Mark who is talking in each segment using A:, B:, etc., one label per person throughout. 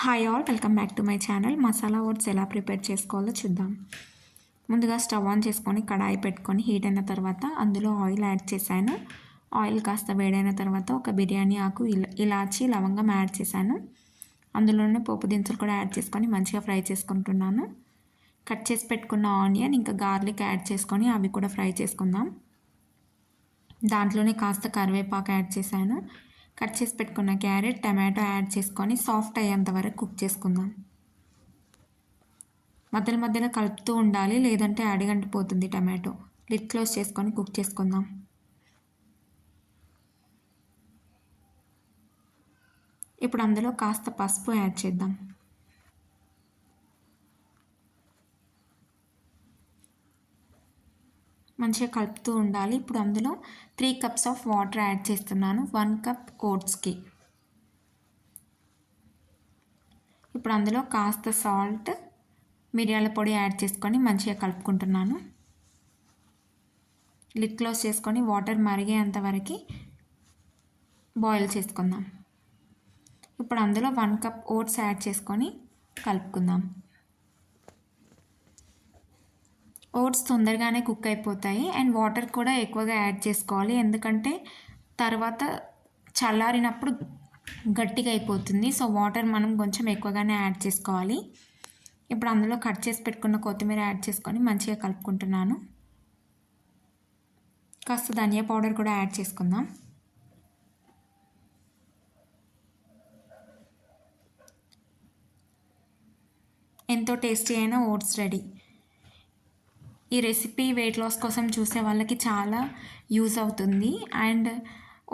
A: Hi all, welcome back to my channel. Masala oats ఎలా prepare చేసుకోవాలో చూద్దాం. ముందుగా స్టవ్ ఆన్ చేసుకొని కడాయి పెట్టుకొని హీట్ అయిన తర్వాత అందులో ఆయిల్ యాడ్ చేశాను. ఆయిల్ కాస్త వేడైన తర్వాత ఒక బిర్యానీ ఆకు, ఇలాచి, లవంగం యాడ్ చేశాను. అందులోనే పోపు దినుసులు కూడా యాడ్ చేసుకొని మంచిగా ఫ్రై చేసుకుంటున్నాను. కట్ చేసి పెట్టుకున్న ఆనియన్ ఇంకా గార్లిక్ యాడ్ చేసుకొని అవి కూడా ఫ్రై చేసుకుందాం. దాంట్లోనే కాస్త కరివేపాకు యాడ్ చేశాను. కట్ చేసి పెట్టుకున్న క్యారెట్, టమాటో యాడ్ చేసుకొని సాఫ్ట్ అయ్యేంత వరకు కుక్ చేసుకుందాం. మధ్యలో మధ్యలో కలుపుతూ ఉండాలి, లేదంటే అడిగంటిపోతుంది టమాటో. లిడ్ క్లోజ్ చేసుకొని కుక్ చేసుకుందాం. ఇప్పుడు అందులో కాస్త పసుపు యాడ్ చేద్దాం. మంచిగా కలుపుతూ ఉండాలి. ఇప్పుడు అందులో 3 కప్స్ ఆఫ్ వాటర్ యాడ్ చేస్తున్నాను 1 కప్ ఓట్స్కి. ఇప్పుడు అందులో కాస్త సాల్ట్, మిరియాల పొడి యాడ్ చేసుకొని మంచిగా కలుపుకుంటున్నాను. లిడ్ క్లోజ్ చేసుకొని వాటర్ మరిగేంత వరకు బాయిల్ చేసుకుందాం. ఇప్పుడు అందులో 1 కప్ ఓట్స్ యాడ్ చేసుకొని కలుపుకుందాం. ఓట్స్ తొందరగానే కుక్ అయిపోతాయి అండ్ వాటర్ కూడా ఎక్కువగా యాడ్ చేసుకోవాలి, ఎందుకంటే తర్వాత చల్లారినప్పుడు గట్టిగా అయిపోతుంది. సో వాటర్ మనం కొంచెం ఎక్కువగానే యాడ్ చేసుకోవాలి. ఇప్పుడు అందులో కట్ చేసి పెట్టుకున్న కొత్తిమీర యాడ్ చేసుకొని మంచిగా కలుపుకుంటున్నాను. కాస్త ధనియా పౌడర్ కూడా యాడ్ చేసుకుందాం. ఎంతో టేస్టీ అయిన ఓట్స్ రెడీ. ఈ రెసిపీ వెయిట్ లాస్ కోసం చూసే వాళ్ళకి చాలా యూజ్ అవుతుంది. అండ్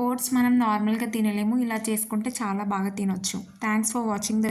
A: ఓట్స్ మనం నార్మల్గా తినలేము, ఇలా చేసుకుంటే చాలా బాగా తినొచ్చు. Thanks for watching the